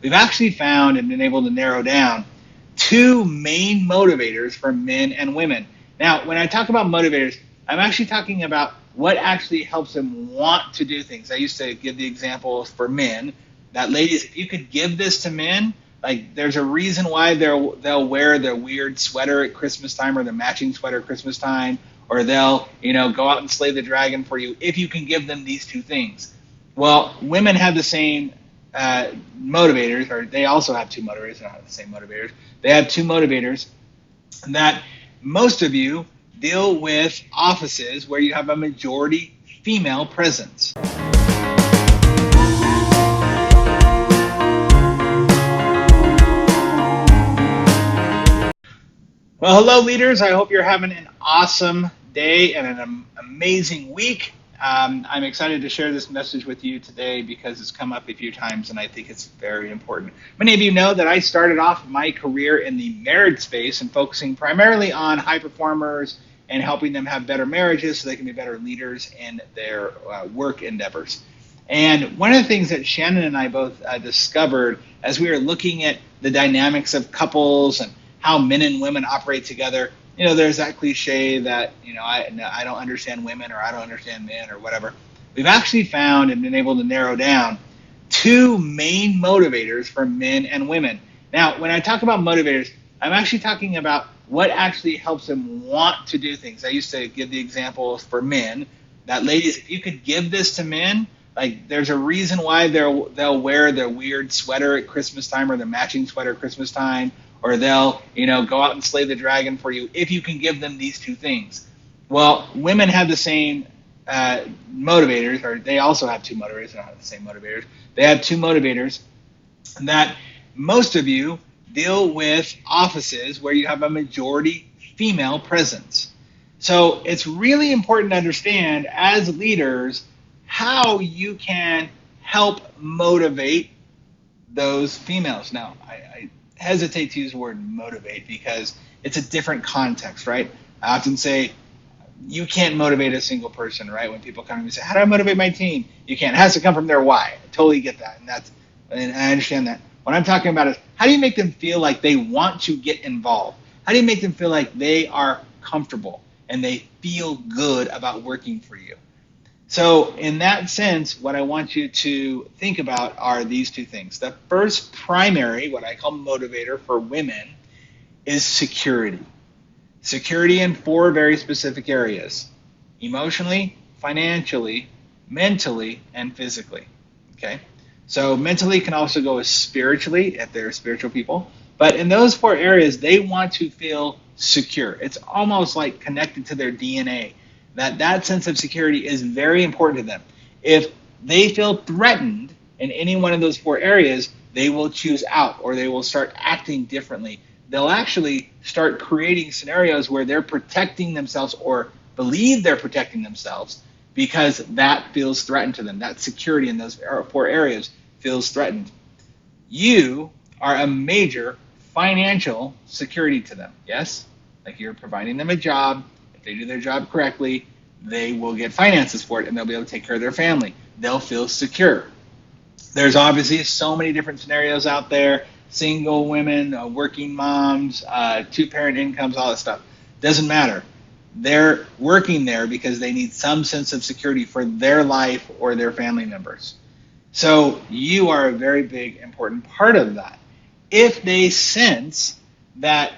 we've actually found and been able to narrow down two main motivators for men and women. Now, when I talk about motivators, I'm actually talking about what actually helps them want to do things. I used to give the examples for men that, ladies, if you could give this to men, like there's a reason why they'll wear their weird sweater at Christmas time or the matching sweater at Christmas time, or they'll go out and slay the dragon for you if you can give them these two things. Well, women have the same motivators, or they also have two motivators. They don't have the same motivators. They have two motivators that most of you deal with offices where you have a majority female presence. Well, hello, leaders. I hope you're having an awesome day and an amazing week. I'm excited to share this message with you today because it's come up a few times and I think it's very important. Many of you know that I started off my career in the marriage space and focusing primarily on high performers and helping them have better marriages so they can be better leaders in their work endeavors. And one of the things that Shannon and I both discovered as we were looking at the dynamics of couples and how men and women operate together, there's that cliche that, I don't understand women or I don't understand men or whatever. We've actually found and been able to narrow down two main motivators for men and women. Now, when I talk about motivators, I'm actually talking about what actually helps them want to do things. I used to give the examples for men that, ladies, if you could give this to men, like there's a reason why they'll wear their weird sweater at Christmas time or the matching sweater at Christmas time, or they'll go out and slay the dragon for you if you can give them these two things. Well, women have the same motivators, or they also have two motivators. They don't have the same motivators. They have two motivators that most of you deal with offices where you have a majority female presence. So it's really important to understand as leaders how you can help motivate those females. Now, I hesitate to use the word motivate because it's a different context, right? I often say you can't motivate a single person, right? When people come to me and say, how do I motivate my team? You can't. It has to come from their why. I totally get that. And I understand that. What I'm talking about is how do you make them feel like they want to get involved? How do you make them feel like they are comfortable and they feel good about working for you? So in that sense, what I want you to think about are these two things. The first primary, what I call motivator for women, is security. Security in four very specific areas: emotionally, financially, mentally, and physically. Okay? So mentally can also go as spiritually, if they're spiritual people. But in those four areas, they want to feel secure. It's almost like connected to their DNA. That sense of security is very important to them. If they feel threatened in any one of those four areas, they will choose out or they will start acting differently. They'll actually start creating scenarios where they're protecting themselves or believe they're protecting themselves because that feels threatened to them. That security in those four areas feels threatened. You are a major financial security to them, yes? Like you're providing them a job. If they do their job correctly, they will get finances for it and they'll be able to take care of their family. They'll feel secure. There's obviously so many different scenarios out there: single women, working moms, two-parent incomes, all that stuff. Doesn't matter. They're working there because they need some sense of security for their life or their family members. So you are a very big, important part of that. If they sense that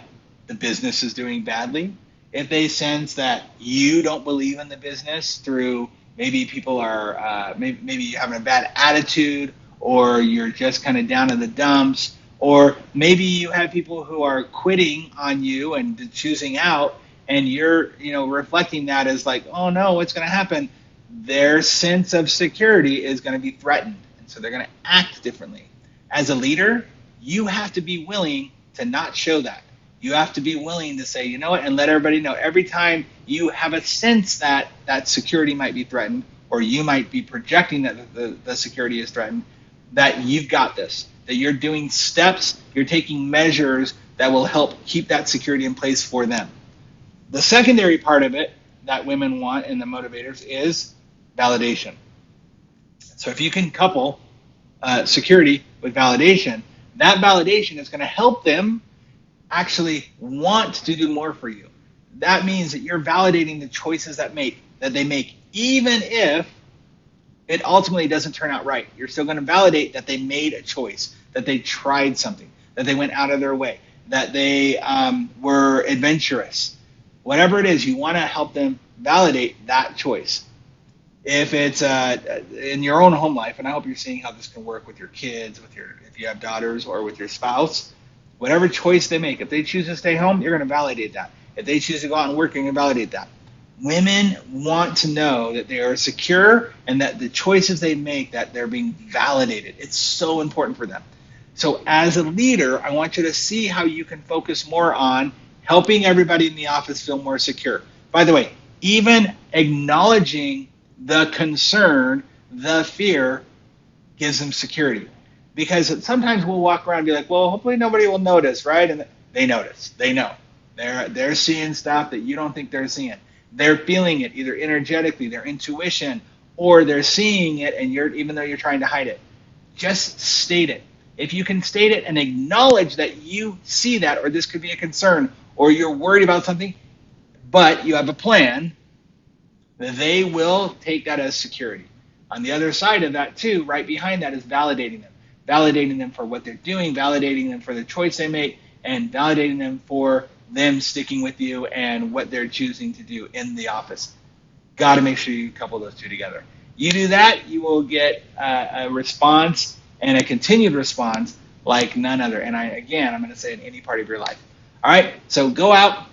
the business is doing badly, if they sense that you don't believe in the business through maybe people are, maybe you're having a bad attitude, or you're just kind of down in the dumps, or maybe you have people who are quitting on you and choosing out, and you're, reflecting that as like, oh no, what's going to happen? Their sense of security is going to be threatened, and so they're going to act differently. As a leader, you have to be willing to not show that. You have to be willing to say, you know what, and let everybody know every time you have a sense that that security might be threatened, or you might be projecting that the security is threatened, that you've got this, that you're doing steps, you're taking measures that will help keep that security in place for them. The secondary part of it that women want in the motivators is validation. So if you can couple security with validation, that validation is going to help them actually want to do more for you. That means that you're validating the choices that they make, even if it ultimately doesn't turn out right. You're still going to validate that they made a choice, that they tried something, that they went out of their way, that they were adventurous. Whatever it is, you want to help them validate that choice. If it's in your own home life, and I hope you're seeing how this can work with your kids, if you have daughters, or with your spouse, whatever choice they make, if they choose to stay home, you're going to validate that. If they choose to go out and work, you're going to validate that. Women want to know that they are secure and that the choices they make, that they're being validated. It's so important for them. So as a leader, I want you to see how you can focus more on helping everybody in the office feel more secure. By the way, even acknowledging the concern, the fear, gives them security. Because sometimes we'll walk around and be like, well, hopefully nobody will notice, right? And they notice. They know. They're seeing stuff that you don't think they're seeing. They're feeling it either energetically, their intuition, or they're seeing it, and even though you're trying to hide it. Just state it. If you can state it and acknowledge that you see that, or this could be a concern, or you're worried about something, but you have a plan, they will take that as security. On the other side of that too, right behind that, is validating them. Validating them for what they're doing, validating them for the choice they make, and validating them for them sticking with you and what they're choosing to do in the office. Got to make sure you couple those two together. You do that, you will get a response, and a continued response like none other. And I'm going to say in any part of your life. All right, so go out,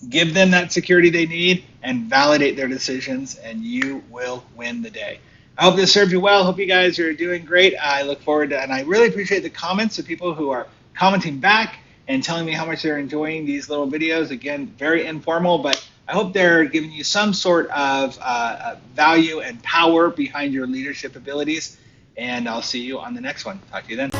give them that security they need, and validate their decisions, and you will win the day. I hope this served you well. Hope you guys are doing great. I look forward to, and I really appreciate the comments of people who are commenting back and telling me how much they're enjoying these little videos. Again, very informal, but I hope they're giving you some sort of value and power behind your leadership abilities. And I'll see you on the next one. Talk to you then.